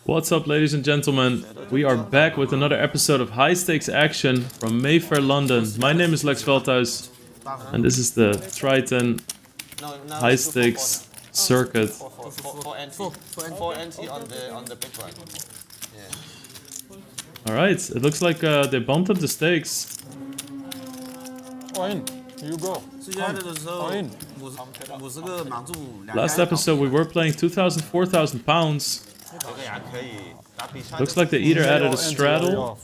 What's up, ladies and gentlemen? We are back with another episode of High Stakes Action from Mayfair, London. My name is Lex Veldhuis, and this is the Triton High Stakes Circuit. For NT on the big one. Yeah. Alright, it looks like they bumped up the stakes. All in, you go. All in. Last episode we were playing 2,000, 4,000 pounds. Looks like they either added a straddle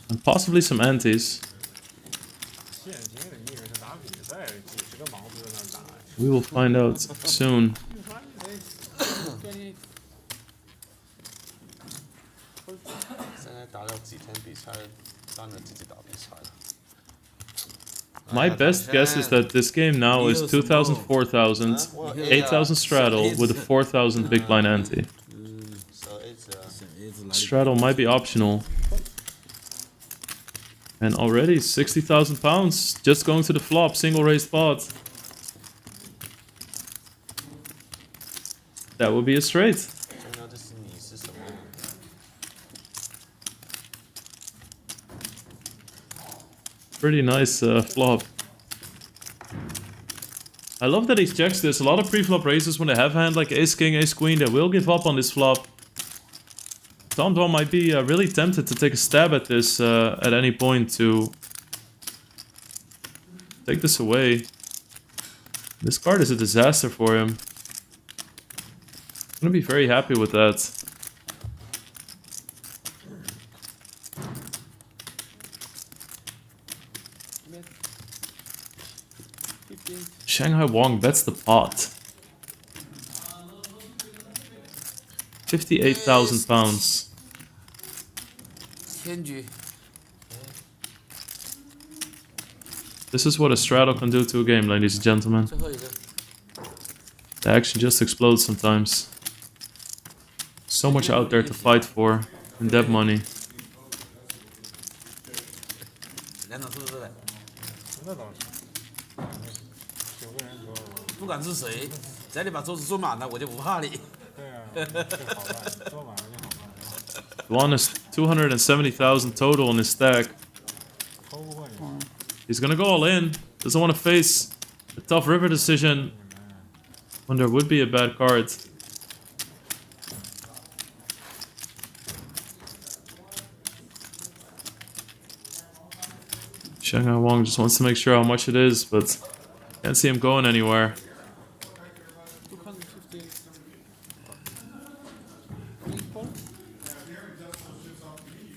and possibly some antes. We will find out soon. My best guess is that this game now is 2,000, 4,000, 8,000 straddle with a 4,000 big blind ante. Straddle might be optional. And already 60,000 pounds just going to the flop, single raised pot. That would be a straight. Pretty nice flop. I love that he checks this. A lot of pre-flop raises, when they have a hand like ace king, ace queen, they will give up on this flop. Tom Dwan might be really tempted to take a stab at this at any point to take this away. This card is a disaster for him. I'm gonna be very happy with that. Shanghai Wong bets the pot. 58,000 pounds. This is what a straddle can do to a game, ladies and gentlemen. The action just explodes sometimes. So much out there to fight for in dead money. Dwan is 270,000 total in his stack. He's gonna go all in. Doesn't want to face a tough river decision when there would be a bad card. Shanghai Wong just wants to make sure how much it is, but can't see him going anywhere.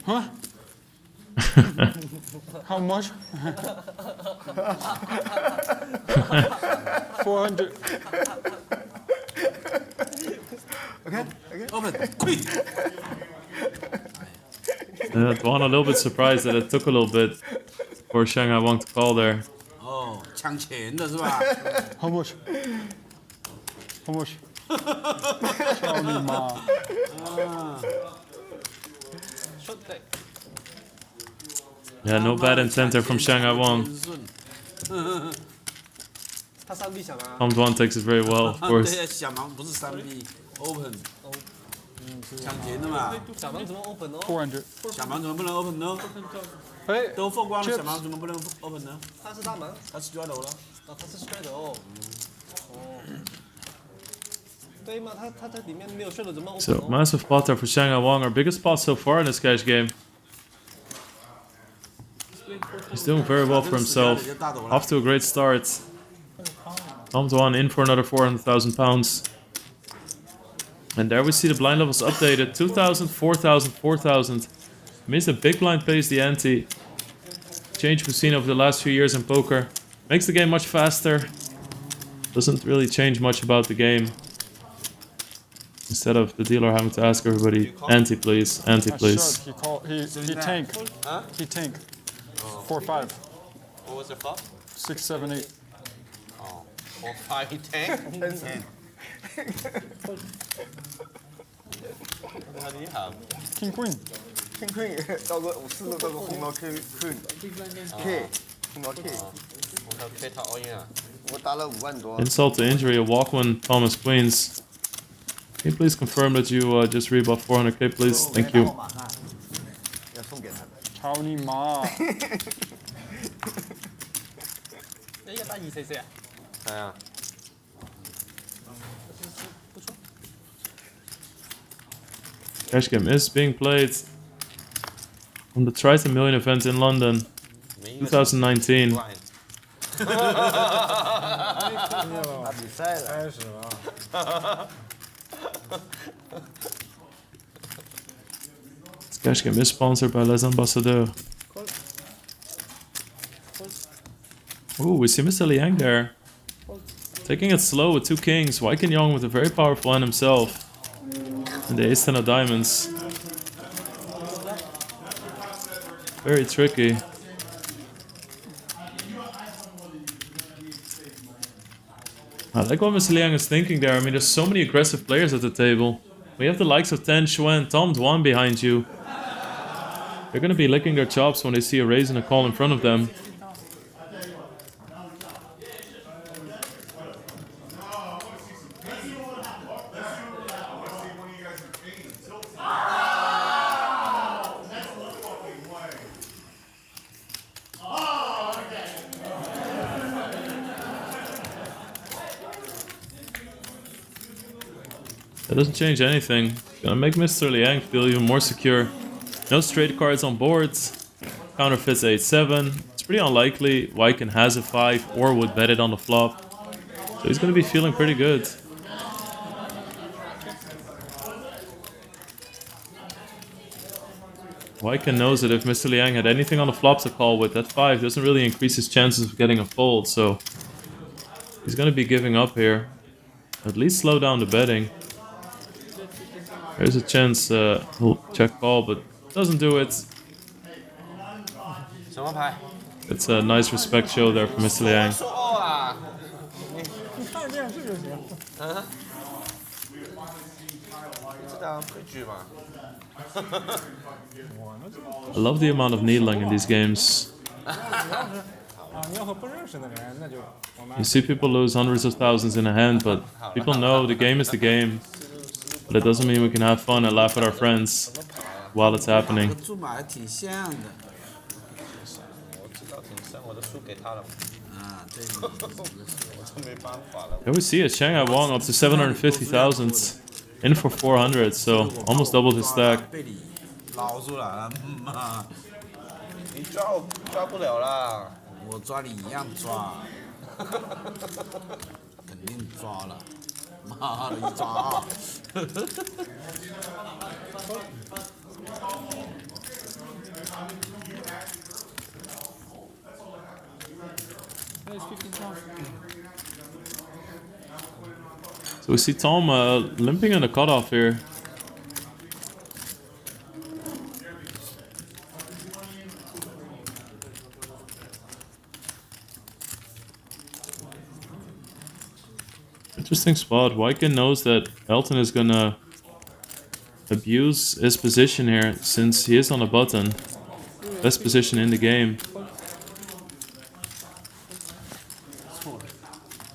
Huh? How much? 400. Okay. Open. Quick. Dwan a little bit surprised that it took a little bit for Shanghai Wong to call there. Oh, 抢钱的是吧？ How much? How much? 操你妈！ Yeah, no bad intent there from Shanghai Wong. Tom Dwan takes it very well, of course. 对，小盲不是3B open， 抢钱的嘛。小盲怎么 open 哦？ 400. 小盲怎么不能 open 呢？哎，都放光了，小盲怎么不能 open 呢？他是大盲，他是straddle了。哦，他是 straight 哦。哦。对嘛，他在里面没有 straight 怎么 open？ So, massive pot there for Shanghai Wong, our biggest pot so far in this cash game. He's doing very well for himself. Off to a great start. Tom Dwan in for another 400,000 pounds. And there we see the blind levels updated. 2,000, 4,000, 4,000. Means the big blind pays the ante. Change we've seen over the last few years in poker. Makes the game much faster. Doesn't really change much about the game. Instead of the dealer having to ask everybody, ante please, ante please. He tank. He tank. 4-5. What was the flop? 6-7-8. Oh, 4-5 10. What do you have? King Queen. king queen 到个4个到个红毛 K queen K 红毛 K， 我还可以套 all in 啊。我打了5万多。 Insult to injury, a walk one Thomas Queens. Can you please confirm that you just rebuff 400k, please? Thank you. 要送给他的。操你妈！一个打2cc 啊？係啊。 Cash game is being played on the Triton Million event in London, 2019. 打比赛了。开始了。 This cash game is sponsored by Les Ambassadeurs. Ooh, we see Mr. Liang there. Taking it slow with 2 kings. Weiken Young with a very powerful hand himself. And the ace-10 of diamonds. Very tricky. I like what Mr. Liang is thinking there. I mean, there's so many aggressive players at the table. We have the likes of Tan Xuan, Tom Dwan behind you. They're gonna be licking their chops when they see a raise and a call in front of them. That doesn't change anything. Gonna make Mr. Liang feel even more secure. No straight cards on boards. Counterfeits 8-7. It's pretty unlikely Weiken has a 5 or would bet it on the flop. So he's gonna be feeling pretty good. Weiken knows that if Mr. Liang had anything on the flop to call with, that 5 doesn't really increase his chances of getting a fold, so he's gonna be giving up here. At least slow down the betting. There's a chance he'll check call, but doesn't do it. 什么牌？ It's a nice respect show there from Mr. Liang. 说啊！你看电视就行。知道规矩嘛。 I love the amount of needling in these games. 你要和不认识的人，那就我们 You see people lose hundreds of thousands in a hand, but people know the game is the game. But it doesn't mean we can have fun and laugh at our friends while it's happening. 注码还挺像的。我知道挺深，我都输给他了。啊，对，我真没办法了。 There we see a Shanghai Wong up to 750,000. In for 400, so almost doubled his stack. 被你捞出来了，妈！你抓不了啦。我抓你一样抓，肯定抓了，妈的一抓。So we see Tom limping in the cutoff here. Interesting spot. Weiken knows that Elton is gonna abuse his position here since he is on a button. Best position in the game.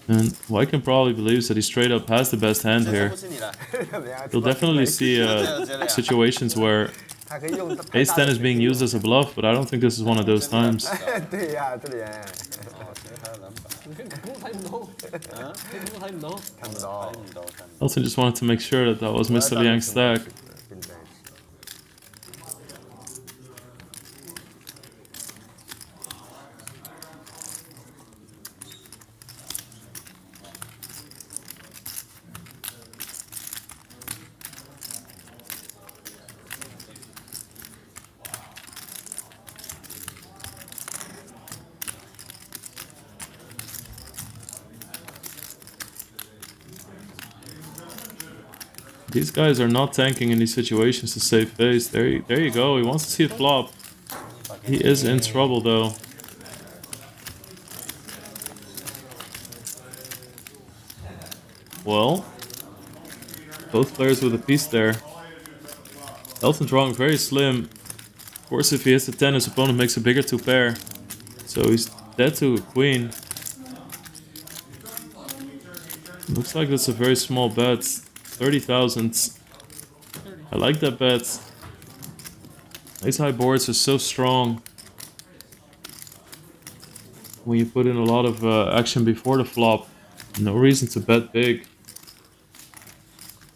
And Weiken probably believes that he straight up has the best hand 这 here. 不是你的。 You'll definitely see situations where 他可以用 Ace-10 is being used as a bluff, but I don't think this is one of those times. 对呀，这里睇唔到。看不到。 Elton just wanted to make sure that that was Mr. Liang's stack. These guys are not tanking in these situations to save face. There you go. He wants to see it flop. He is in trouble though. Well, both players with a piece there. Elton drawing very slim. Of course, if he hits the 10, his opponent makes a bigger 2-pair. So he's dead to a queen. Looks like that's a very small bet. 30,000. I like that bet. These high boards are so strong. When you put in a lot of action before the flop, no reason to bet big.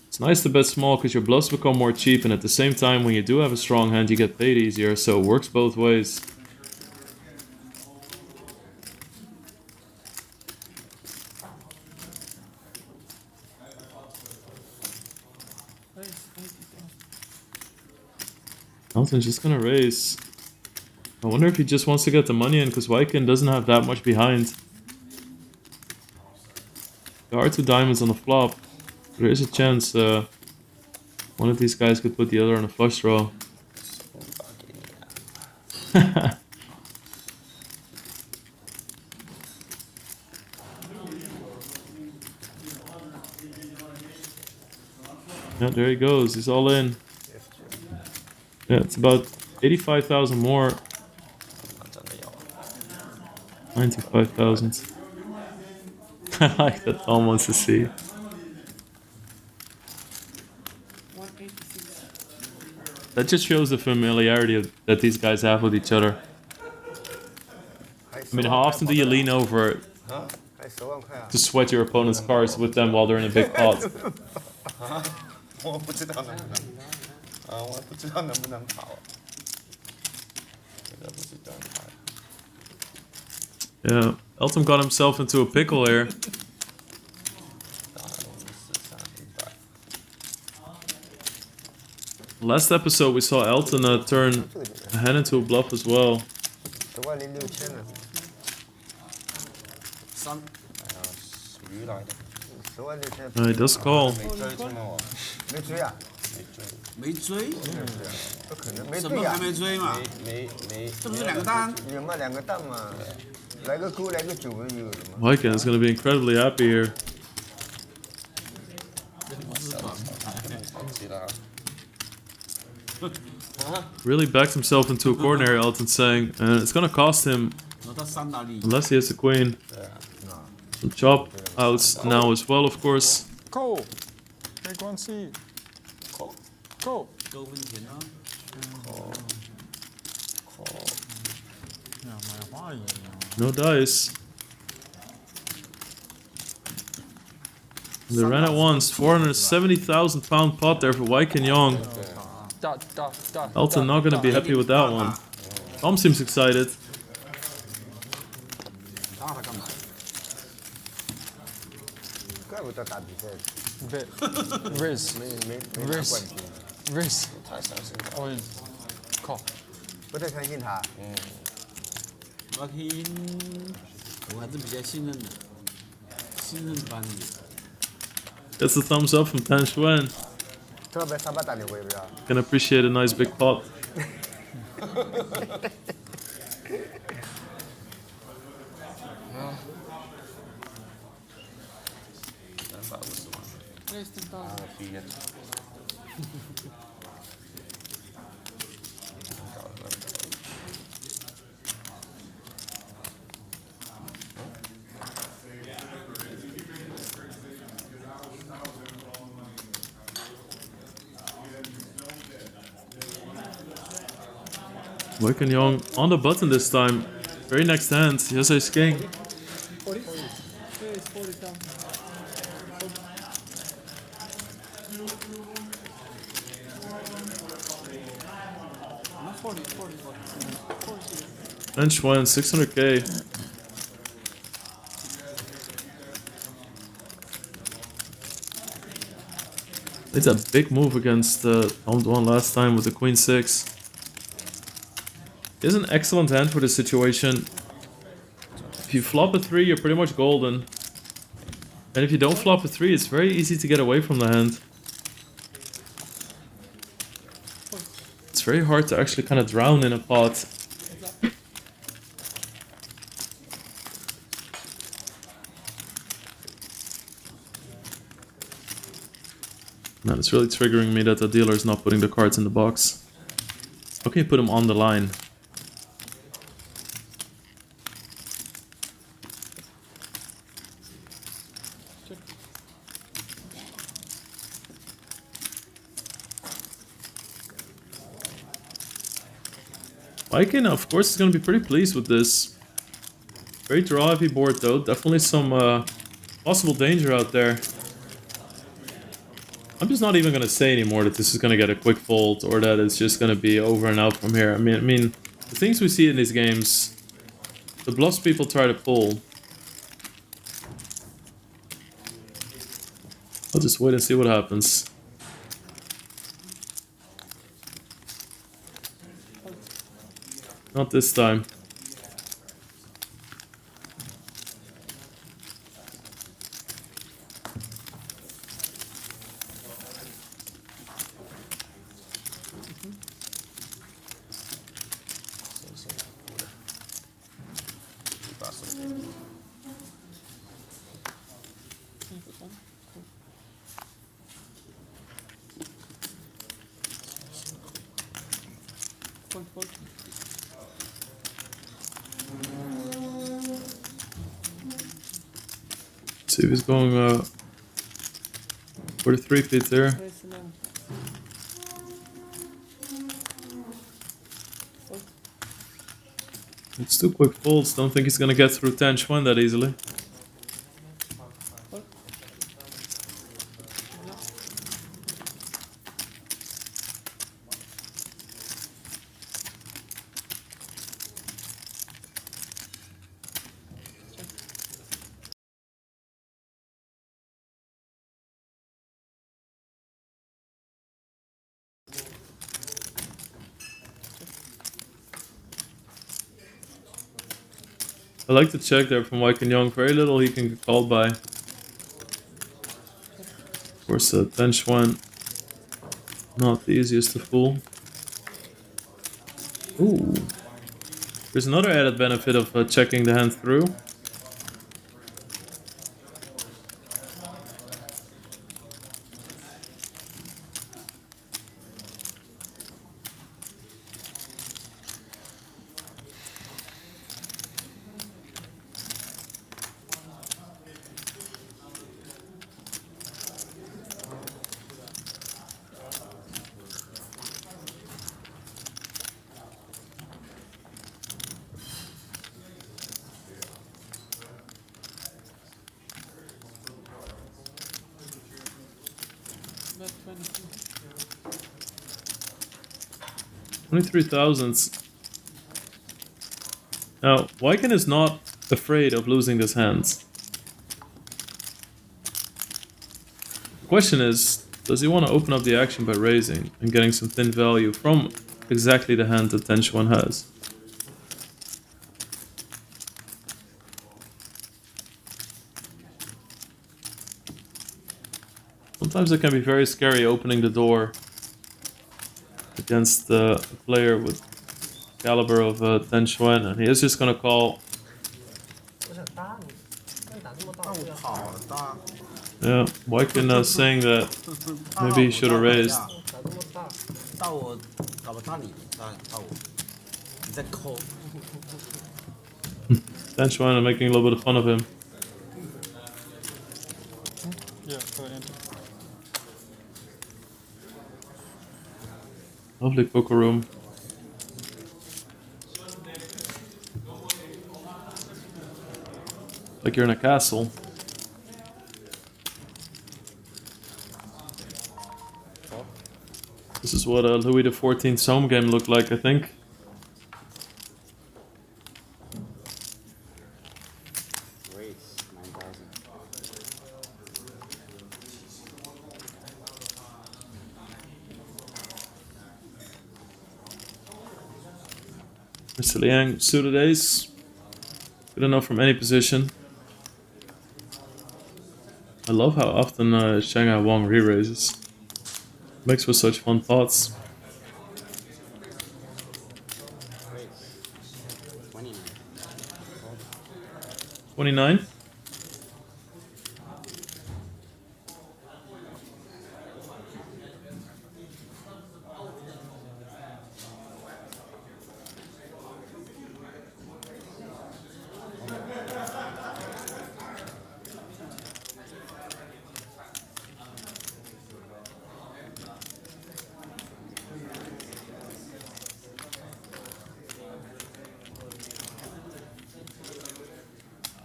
It's nice to bet small because your bluffs become more cheap, and at the same time, when you do have a strong hand, you get paid easier, so it works both ways. Elton's just gonna raise. I wonder if he just wants to get the money in because Wyken doesn't have that much behind. There are 2 diamonds on the flop. There is a chance one of these guys could put the other on a flush draw. Yeah, there he goes. He's all in. Yeah, it's about 85,000 more. 95,000. I like that Tom wants to see. That just shows the familiarity that these guys have with each other. I mean, how often do you lean over to sweat your opponent's cards with them while they're in a big pot? 我不知道能不能，我不知道能不能跑。这个不是状态。Yeah, Elton got himself into a pickle here. Last episode we saw Elton turn a hand into a bluff as well. 10,000了。3。属于来的。10,600。He does call. 没追啊？没追？不可能，没什么还没追嘛？没。这不是2个蛋？有嘛2个蛋嘛，来个勾来个9不就有了吗？ Wyken is going to be incredibly happy here. Really backed himself into a corner here, Elton saying, and it's going to cost him, unless he has a queen. Some chop outs now as well, of course. Go，没关系。Go。勾分钱啊！像买花一样。 No dice. They ran at once. 470,000 pound pot there for Wyken Young. Elton not going to be happy with that one. Tom seems excited. 打他干嘛？怪不得打比赛。Raise，没拿冠军。 Raise， 才30块。all in，靠。不太相信他。我听，我还是比较信任的，信任班里。 Gets the thumbs up from Tan Xuan. 特别3把打你会不要？ Can appreciate a nice big pot. Wyken Young on the button this time. Very next hand. He has ace king. 40? Yeah, it's 40,000. Not 40. Bench win 600k. It's a big move against the one last time with the queen 6. Is an excellent hand for this situation. If you flop a 3, you're pretty much golden. And if you don't flop a 3, it's very easy to get away from the hand. It's very hard to actually kind of drown in a pot. Man, it's really triggering me that the dealer is not putting the cards in the box. How can you put them on the line? Viking, of course, is going to be pretty pleased with this. Very draw heavy board though. Definitely some possible danger out there. I'm just not even going to say anymore that this is going to get a quick fold or that it's just going to be over and out from here. I mean, the things we see in these games, the bluffs people try to pull. I'll just wait and see what happens. Not this time. See if he's going for the 3-peat there. It's 2 quick folds. Don't think he's gonna get through 10-1 that easily. I like the check there from Wyke and Young. Very little he can get called by. Of course, 10-1, not the easiest to fool. Ooh. There's another added benefit of checking the hand through. $23,000. Now, Wyken is not afraid of losing this hand. The question is, does he want to open up the action by raising and getting some thin value from exactly the hand that 10-1 has? Sometimes it can be very scary opening the door against a player with caliber of 10-1, and he is just gonna call. Yeah, Wyken saying that maybe he should have raised. 10-1 and making a little bit of fun of him. Yeah, go ahead. Lovely poker room. Like you're in a castle. This is what a Louis XIV's home game looked like, I think. Mr. Liang, suited ace. Good enough from any position. I love how often Shanghai Wong re-raises. Makes for such fun thoughts. 29.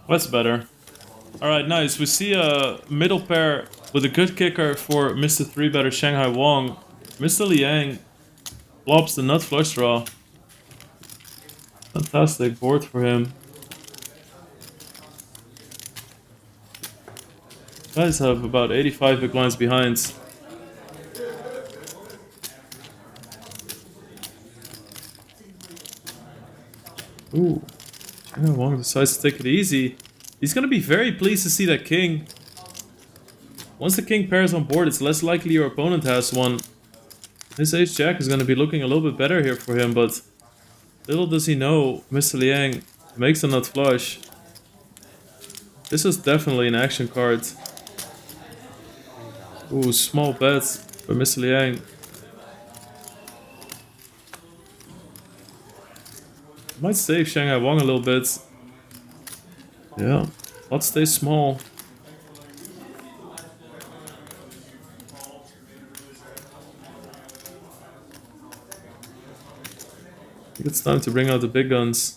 That's better. Alright, nice. We see a middle pair with a good kicker for Mr. 3-better Shanghai Wong. Mr. Liang flops the nut flush draw. Fantastic board for him. Guys have about 85 big blinds behind. Ooh, Shanghai Wong decides to take it easy. He's gonna be very pleased to see that king. Once the king pairs on board, it's less likely your opponent has one. This ace-jack is gonna be looking a little bit better here for him, but little does he know, Mr. Liang makes a nut flush. This is definitely an action card. Ooh, small bet for Mr. Liang. Might save Shanghai Wong a little bit. Yeah, let's stay small. I think it's time to bring out the big guns.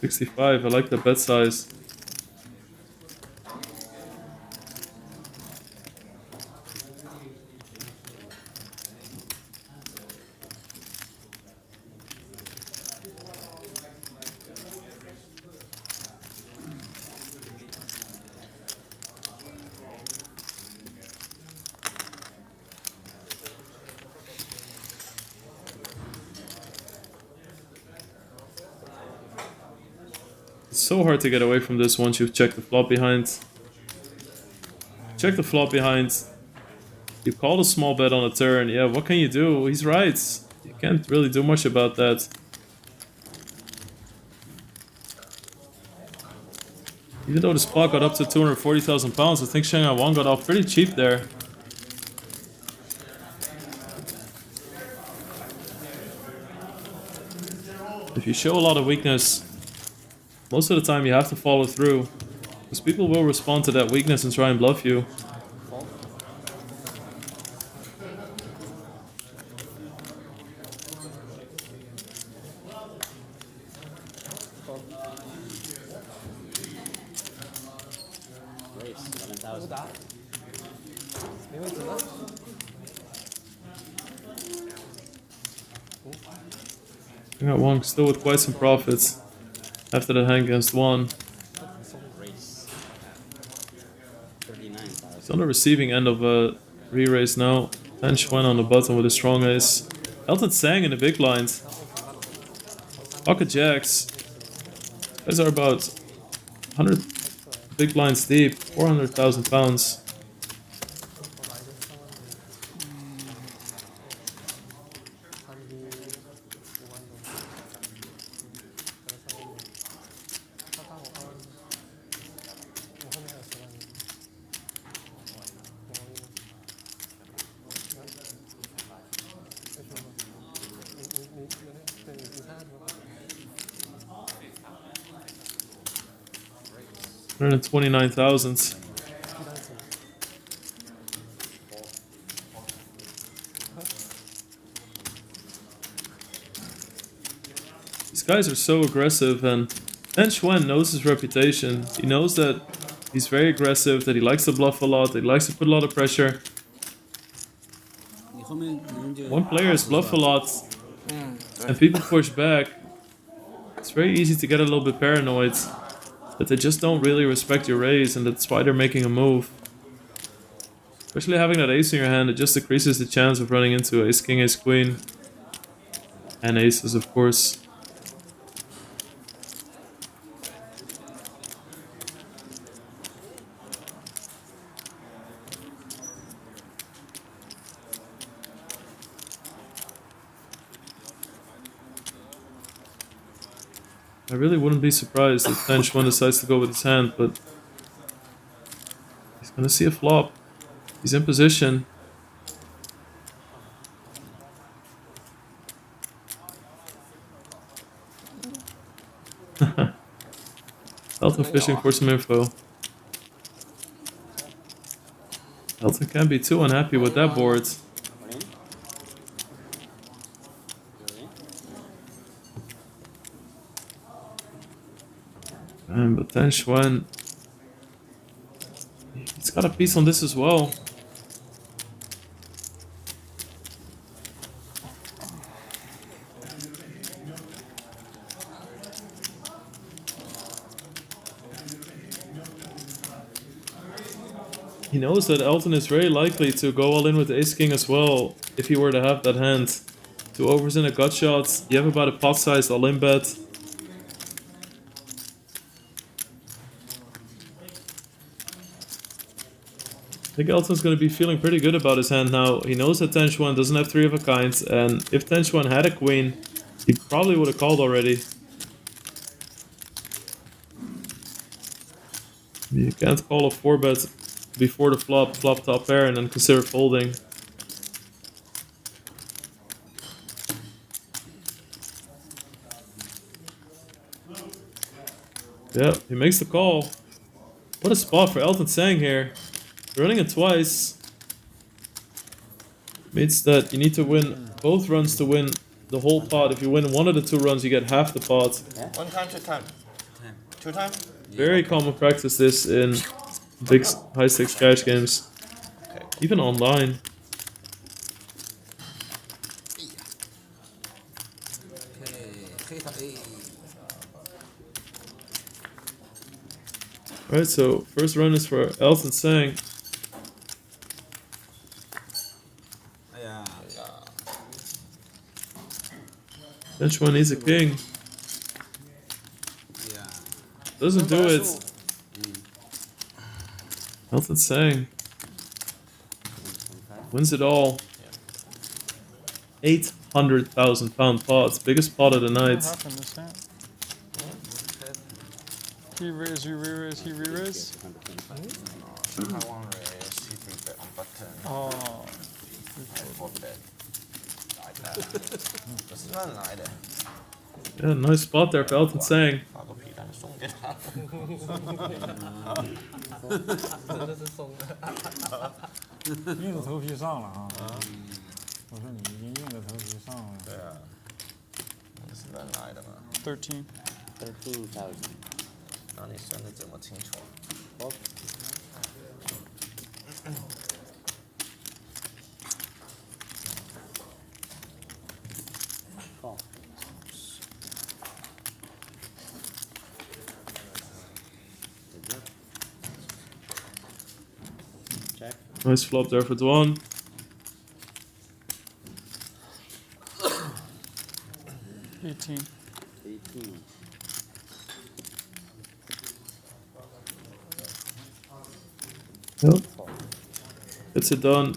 $65, I like the bet size. It's so hard to get away from this once you've checked the flop behind. Check the flop behind. You called a small bet on a turn. Yeah, what can you do? He's right. You can't really do much about that. Even though the spot got up to 240,000 pounds, I think Shanghai Wong got off pretty cheap there. If you show a lot of weakness, most of the time you have to follow through, because people will respond to that weakness and try and bluff you. I got Wong still with quite some profits after the hand against one. He's on the receiving end of a re-raise now. Tan Xuan on the button with a strong ace. Elton Sang in the big blind. Pocket jacks. These are about 100 big blinds deep, 400,000 pounds. $129,000. These guys are so aggressive, and Tan Xuan knows his reputation. He knows that he's very aggressive, that he likes to bluff a lot, that he likes to put a lot of pressure. One player is bluff a lot, and people push back. It's very easy to get a little bit paranoid that they just don't really respect your raise, and that's why they're making a move. Especially having that ace in your hand, it just decreases the chance of running into ace king, ace queen, and aces, of course. I really wouldn't be surprised if Tan Xuan decides to go with his hand, but he's gonna see a flop. He's in position. Elton fishing for some info. Elton can't be too unhappy with that board. But then Schwen, he's got a piece on this as well. He knows that Elton is very likely to go all in with the ace-king as well if he were to have that hand. 2 overs in a gut shot, you have about a pot-sized all-in bet. I think Elton's going to be feeling pretty good about his hand now. He knows that Ten Shuan doesn't have 3 of a kind, and if Ten Shuan had a queen, he probably would have called already. You can't call a 4-bet before the flop top pair and then consider folding. Yeah, he makes the call. What a spot for Elton Sang here. Running it twice means that you need to win both runs to win the whole pot. If you win one of the 2 runs, you get half the pot. 1 time, 2 time. 2 time? Very common practice this in big high stakes cash games, even online. Alright, so first run is for Elton Sang. Bench one needs a king. Doesn't do it. Elton Sang wins it all. £800,000 pot, biggest pot of the night. What happened this hand? He raise, you re-raise, he re-raise. Taiwan raise, he 3-bet on button. Oh. 4-bet. 这是乱来的。 Yeah, nice spot there for Elton Sang. 发个皮蛋送给他。真的是松的。硬着头皮上了啊！我说你已经硬着头皮上了。对啊，这是乱来的嘛。 13. 13,000. 那你算的这么清楚？ Nice flop there for Dwan. $18. Yep. Gets it done.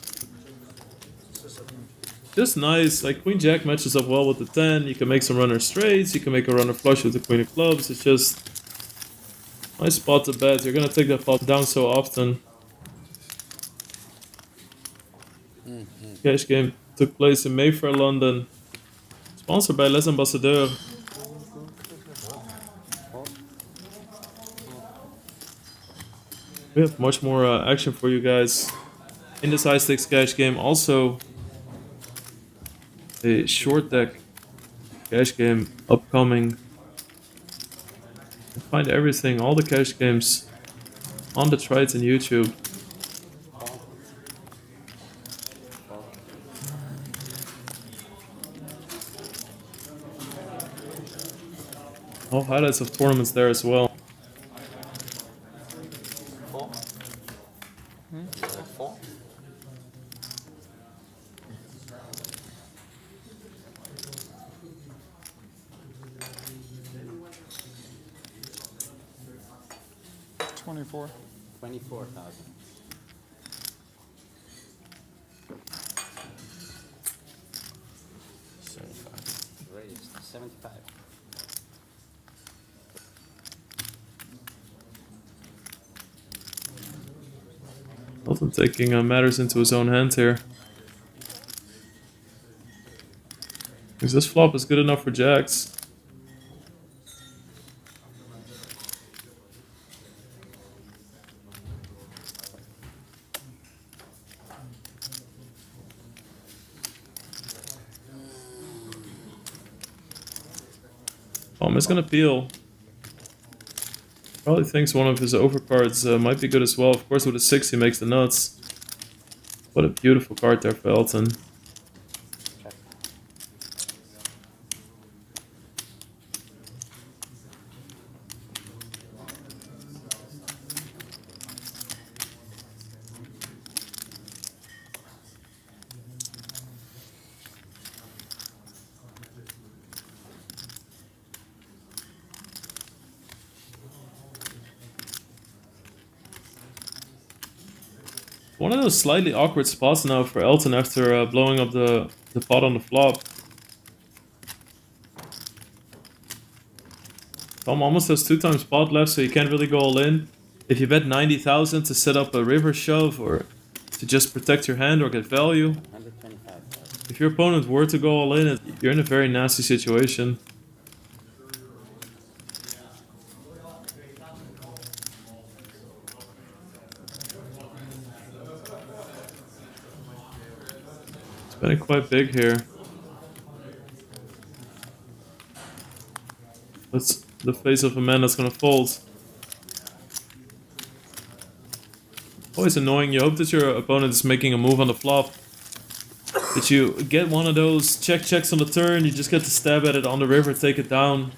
Just nice. Like Queen Jack matches up well with the 10. You can make some runner straights. You can make a runner flush with the Queen of Clubs. It's just nice spot to bet. You're gonna take that pot down so often. Cash game took place in Mayfair, London. Sponsored by Les Ambassadeurs. We have much more action for you guys in this high stakes cash game. Also, a short deck cash game upcoming. You find everything, all the cash games on the Triton YouTube. All highlights of tournaments there as well. 4. 4. $24. 24,000. Raised 75. Elton taking matters into his own hand here. Because this flop is good enough for jacks. Is gonna peel. Probably thinks one of his overcards might be good as well. Of course, with a 6 he makes the nuts. What a beautiful card there for Elton. One of those slightly awkward spots now for Elton after blowing up the pot on the flop. Tom almost has 2 times pot left, so you can't really go all in. If you bet 90,000 to set up a river shove or to just protect your hand or get value, if your opponent were to go all in, you're in a very nasty situation. Betting quite big here. That's the face of a man that's gonna fold. Always annoying. You hope that your opponent is making a move on the flop. That you get one of those checks on the turn, you just get to stab at it on the river, take it down.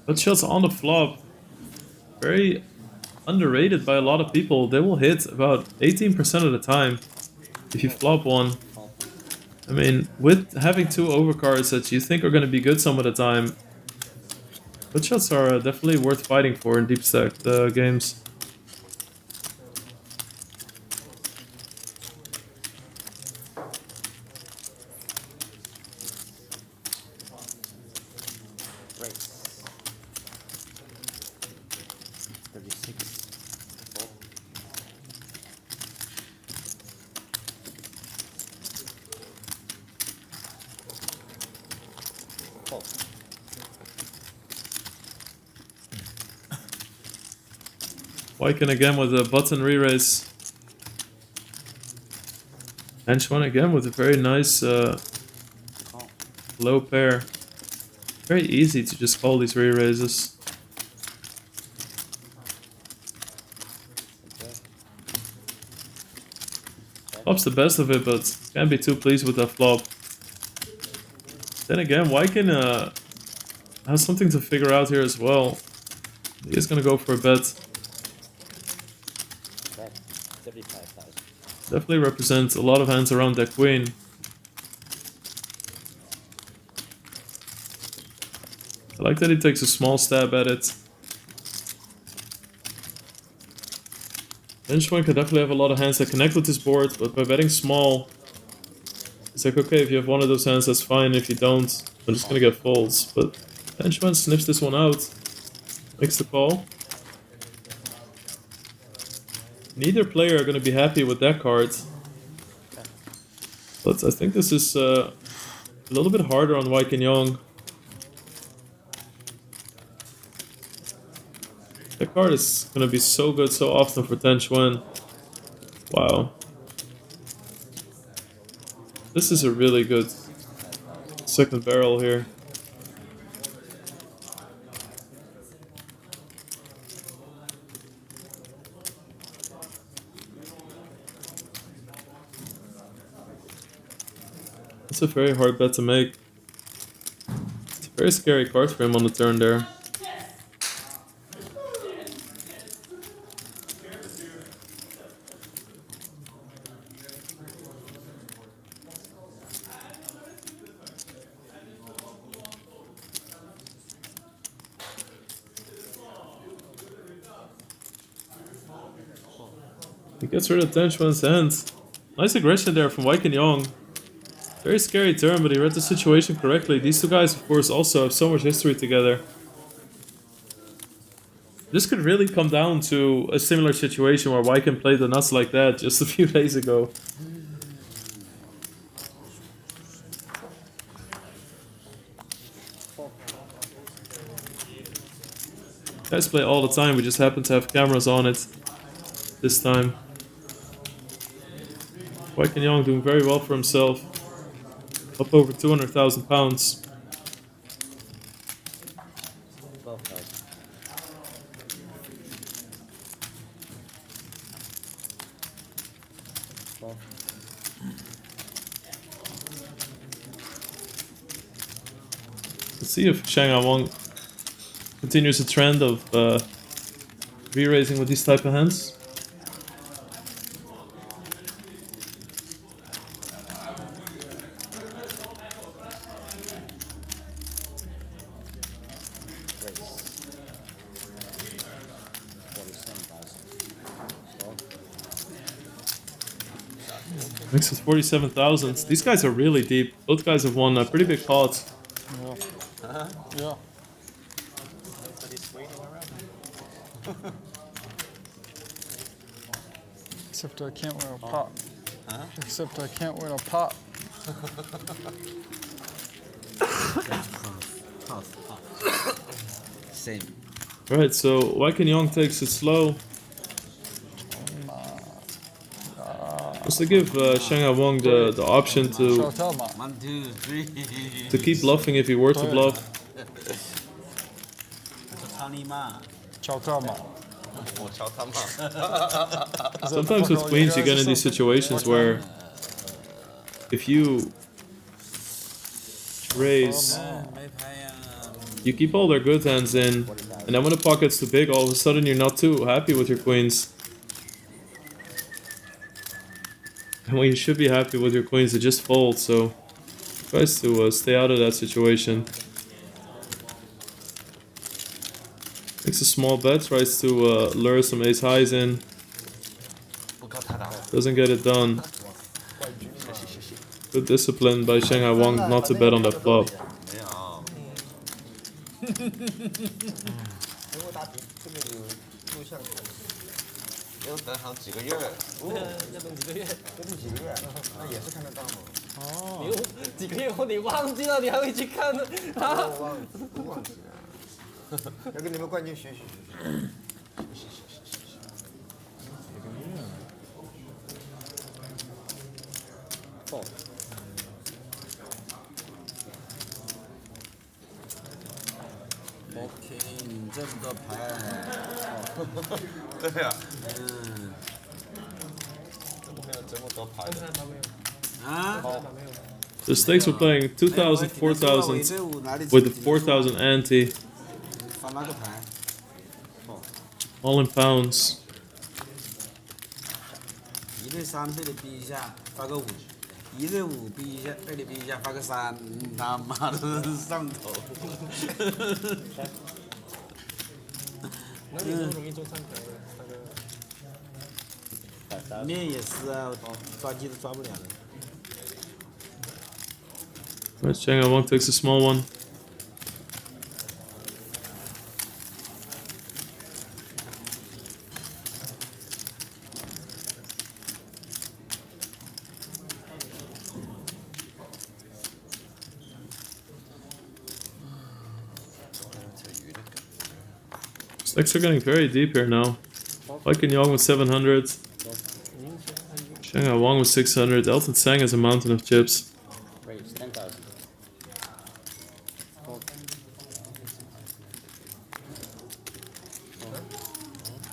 But shots on the flop, very underrated by a lot of people. They will hit about 18% of the time if you flop one. I mean, with having 2 overcards that you think are going to be good some of the time, good shots are definitely worth fighting for in deep stacked games. Wyken again with a button re-raise. Henchman again with a very nice low pair. Very easy to just call these re-raises. Flop's the best of it, but can't be too pleased with that flop. Then again, Wyken has something to figure out here as well. He is gonna go for a bet. Definitely represents a lot of hands around that queen. I like that he takes a small stab at it. Benchmark can definitely have a lot of hands that connect with this board, but by betting small, it's like, okay, if you have one of those hands, that's fine. If you don't, I'm just gonna get folds. But Benchman sniffs this one out, makes the call. Neither player are going to be happy with that card. But I think this is a little bit harder on Wyken Young. That card is going to be so good so often for Ten Chuan. Wow. This is a really good second barrel here. It's a very hard bet to make. It's a very scary card for him on the turn there. He gets rid of Ten Chuan's hand. Nice aggression there from Wyken Young. Very scary turn, but he read the situation correctly. These two guys, of course, also have so much history together. This could really come down to a similar situation where Wyken played the nuts like that just a few days ago. Guys play all the time, we just happen to have cameras on it this time. Wai Kenyong doing very well for himself. Up over 200,000 pounds. Let's see if Shanghai Wang continues a trend of re-raising with these type of hands. Mix is 47,000. These guys are really deep. Both guys have won pretty big pots. Yeah. Except I can't wear a pop. Except I can't wear a pop. Same. Alright, so Wai Kenyong takes it slow. Just to give Shanghai Wang the option to 1, 2, 3。 keep bluffing if he were to bluff. 操你妈！ 敲特码。我敲他嘛。 Sometimes with queens you get in these situations where if you raise, 没牌呀。 you keep all their good hands in, and then when the pot gets too big, all of a sudden you're not too happy with your queens. And when you should be happy with your queens, they just fold, so tries to stay out of that situation. Makes a small bet, tries to lure some ace highs in. Doesn't get it done. Good discipline by Shanghai Wang not to bet on that flop. 因为大屏这边有录像看，要等好几个月，要等几个月？要等几个月，那也是看得到吗？你几个月后你忘记了，你还会去看呢？我忘记了，要跟你们冠军学习学习。 OK， 你这么多牌。对呀，嗯。怎么会有这么多牌的？啊？ The stakes were playing 2,000, 4,000 with the 4,000 ante, 发哪个牌？ all in pounds. 1对3被你逼一下，发个5。1对5逼一下，被你逼一下，发个3，他妈的上头。哪里都容易中3条的，面也是啊，抓鸡都抓不了的。 Right, Shanghai Wang takes a small one. Stacks are getting very deep here now. Wai Kenyong with 700. Shanghai Wang with 600. Elton Sang has a mountain of chips. Raise 10,000.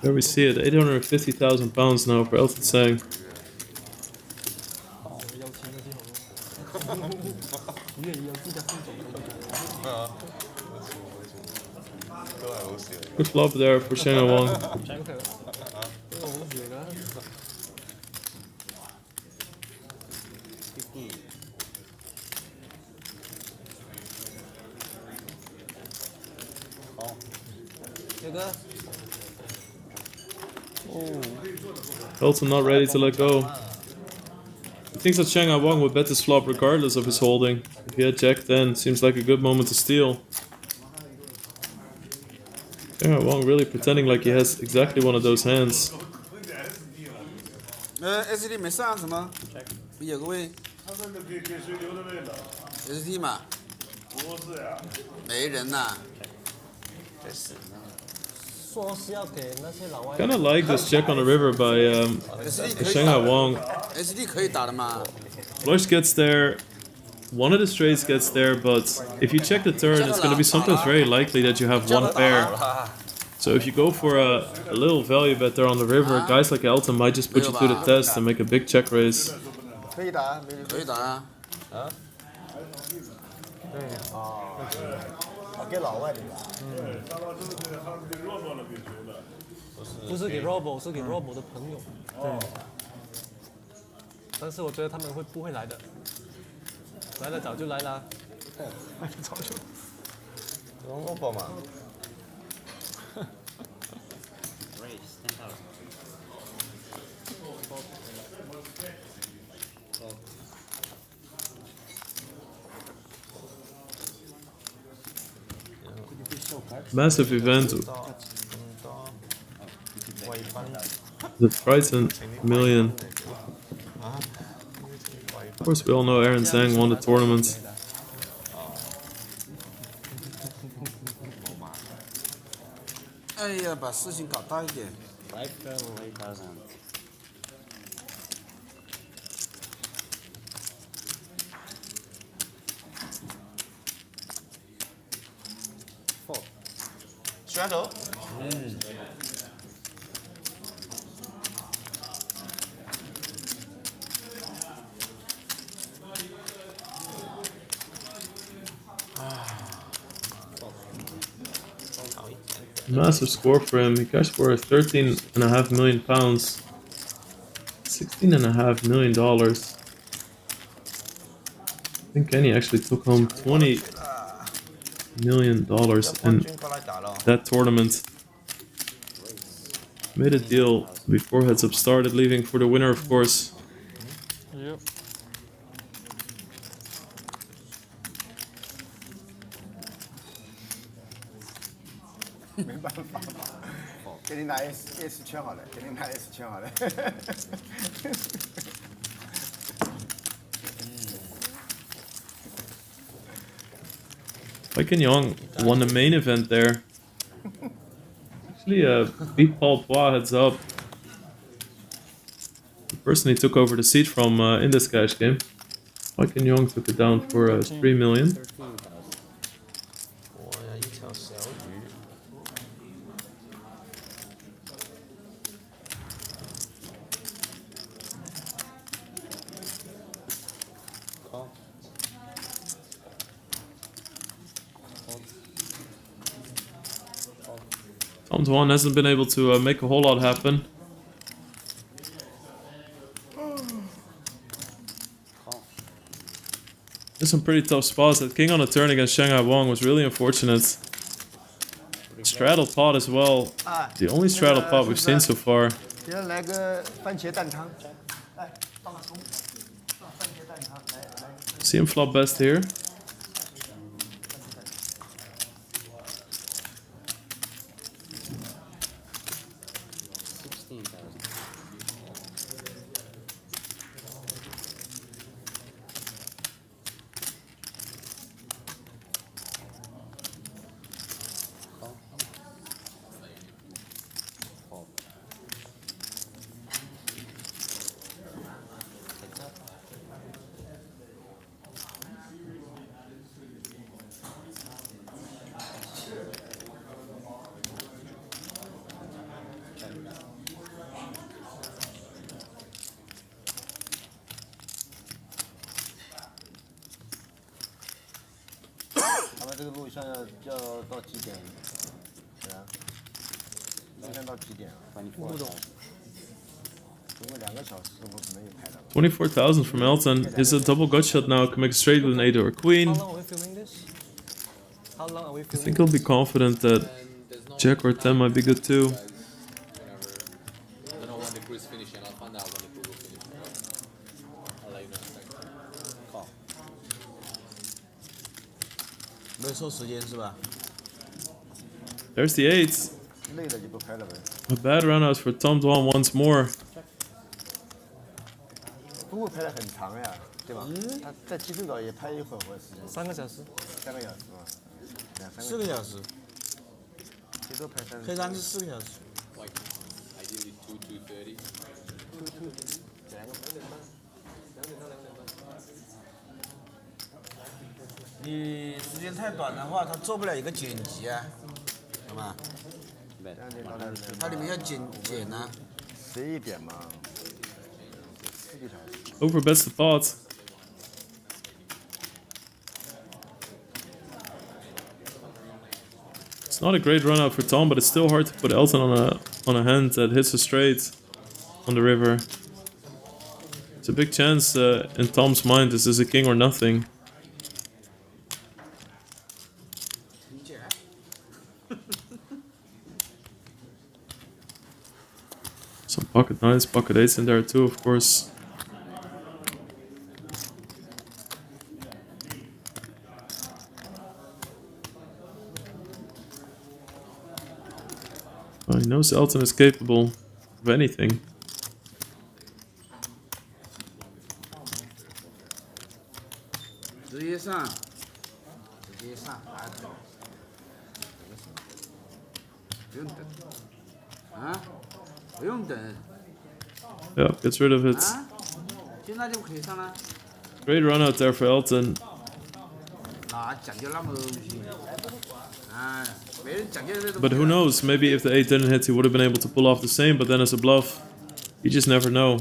There we see it, 850,000 pounds now for Elton Sang. 越有自家副总。 啊，都係好笑。 Good flop there for Shanghai Wang. 真係，都好笑㗎。 这个 Elton not ready to let go. He thinks that Shanghai Wang would bet this flop regardless of his holding. If he had Jack 10, seems like a good moment to steal. Shanghai Wang really pretending like he has exactly one of those hands. SD 没上什么？不有个位？SD 嘛？没人呐。真是。说是要给那些老外。 Kind of like this check on the river by Shanghai Wang. SD 可以打的吗？ Flush gets there. One of the straights gets there, but if you check the turn, it's going to be sometimes very likely that you have one pair. So if you go for a little value bet there on the river, guys like Elton might just put you to the test and make a big check raise. 可以打，可以打啊。给老外的。不是给 Robo， 是给 Robo 的朋友。对，但是我觉得他们不会来的，来的早就来啦。早就。用 Robo 嘛。 Massive event. The Triton Million. Of course, we all know Aaron Zhang won the tournament. "哎呀，把事情搞大一点。 选手。Massive score for him. He cashed for 13.5 million pounds. $16.5 million. I think Kenny actually took home $20 million in that tournament. Made a deal before heads up started, leaving for the winner, of course. Yep. 没办法，给你拿 S 圈好了，给你拿 S 圈好了。Mike Young won the main event there. Actually, beat Paul Pois heads up. The person he took over the seat from in this cash game. Mike Young took it down for 3 million. 我呀，一条小鱼。 Tom Dwan hasn't been able to make a whole lot happen. There's some pretty tough spots. That king on the turn against Shanghai Wang was really unfortunate. Straddle pot as well. The only straddle pot we've seen so far. 给他来个番茄蛋汤，来放个葱，番茄蛋汤，来来。 See him flop best here.这个录像要到几点？对啊，录像到几点啊？不懂。总共2个小时，我可能也拍了。 24,000 from Elton. Is a double gut shot now. Can make it straight with an 8 or a queen. How long are we filming this? How long are we I filming? think he'll be confident that Jack or 10 might be good too. I don't know when the crew is finishing. I'll find out when the crew will finish. I'll let you know in a second. Call. 没收时间是吧？ There's the 8s. 累了就不拍了呗。 A bad roundhouse for Tom Dwan once more. 不会拍得很长呀，对吧？他在济州岛也拍一会儿时间。 3个小时。 3个小时嘛，2、3个。 4个小时。最多排黑三是4个小时。 Like ideally 2:30. 你时间太短的话，它做不了一个剪辑啊，懂吗？它里面要剪啊。 11点嘛，4个小时。 Overbets the pot. It's not a great run out for Tom, but it's still hard to put Elton on a hand that hits a straight on the river. It's a big chance in Tom's mind. This is a king or nothing. Some pocket nines, pocket eights in there too, of course. Well, he knows Elton is capable of anything. Yeah, gets rid of it. Great run out there for Elton. But who knows, maybe if the 8 didn't hit he would have been able to pull off the same, but then as a bluff, you just never know.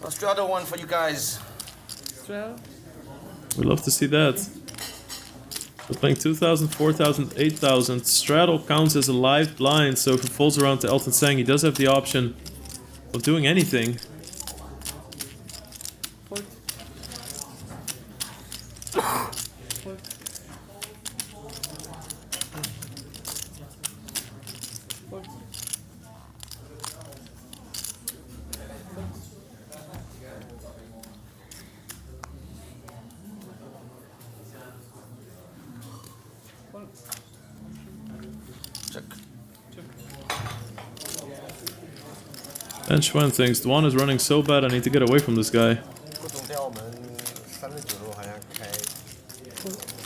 Let's draw the one for you guys. We'd love to see that. We're playing 2,000, 4,000, 8,000. Straddle counts as a live blind, so if it falls around to Elton Sang, he does have the option of doing anything. And Schwen thinks, Dwan is running so bad, I need to get away from this guy. 各种在澳门39路好像开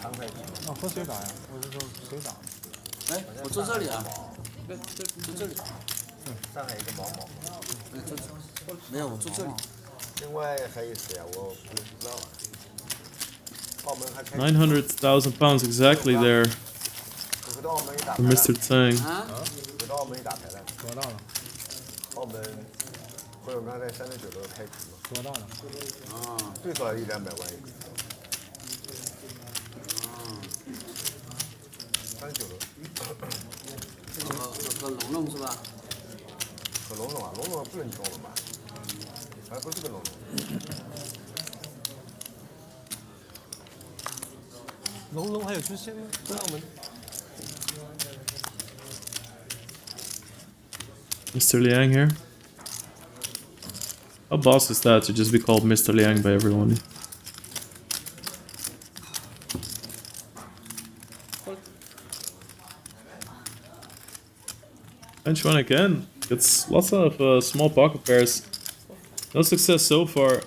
3块几。和谁打呀？我是说谁打？哎，我坐这里啊，坐这里。上海一个毛毛。没有，我坐这里。另外还有谁啊？我不知道啊。澳门还开。 900,000 pounds exactly there 回到澳门一打 for 牌了。 Mr. Tang. 回到澳门一打牌了。多大了？澳门会有刚才39路开局嘛？多大了？最少100-200万一个。39路。和龙龙是吧？和龙龙啊，龙龙不能装了吧？还不是个龙龙。龙龙还有出现吗？在澳门。 Mr. Liang here. How boss is that to just be called Mr. Liang by everyone? Bench one again. Gets lots of small pocket pairs. No success so far.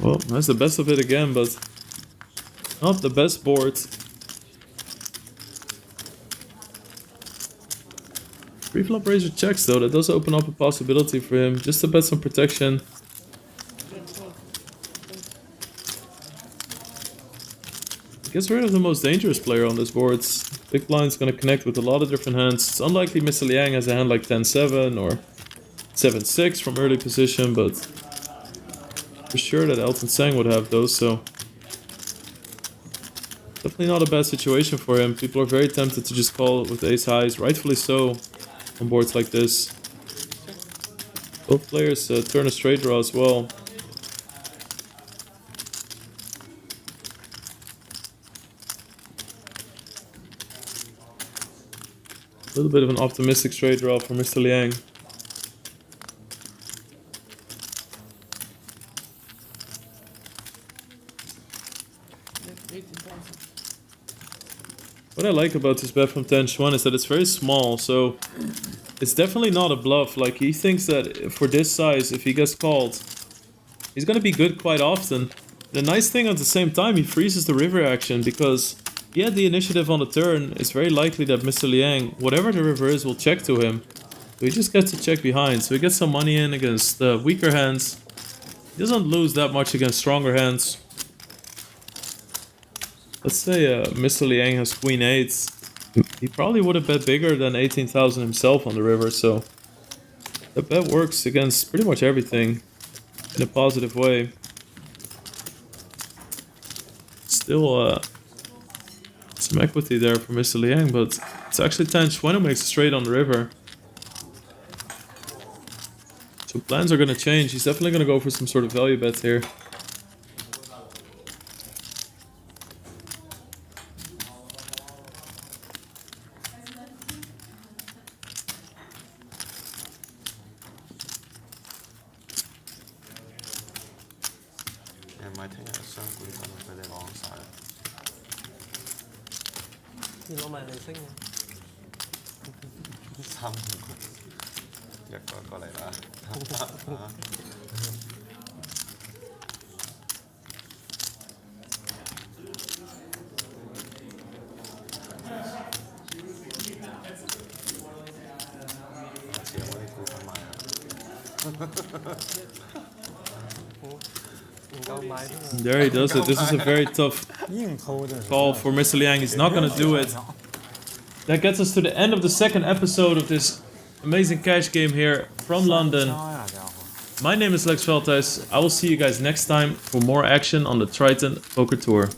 Well, that's the best of it again, but not the best board. Pre-flop razor checks though, that does open up a possibility for him, just to bet some protection. Gets rid of the most dangerous player on this board. Big blind's gonna connect with a lot of different hands. It's unlikely Mr. Liang has a hand like 10-7 or 7-6 from early position, but for sure that Elton Sang would have those, so definitely not a bad situation for him. People are very tempted to just call with ace highs, rightfully so, on boards like this. Both players turn a straight draw as well. A little bit of an optimistic straight draw for Mr. Liang. What I like about this bet from Tan Xuan is that it's very small, so it's definitely not a bluff. Like, he thinks that for this size, if he gets called, he's gonna be good quite often. The nice thing at the same time, he freezes the river action because he had the initiative on the turn. It's very likely that Mr. Liang, whatever the river is, will check to him. So he just gets to check behind. So he gets some money in against the weaker hands. He doesn't lose that much against stronger hands. Let's say Mr. Liang has Queen 8. He probably would have bet bigger than 18,000 himself on the river, so the bet works against pretty much everything in a positive way. Still some equity there for Mr. Liang, but it's actually Tan Xuan who makes a straight on the river. So plans are going to change. He's definitely going to go for some sort of value bet here. There he does it. This is a very tough call for Mr. Liang. He's not going to do it. That gets us to the end of the second episode of this amazing cash game here from London. My name is Lex Veldhuis. I will see you guys next time for more action on the Triton Poker Tour.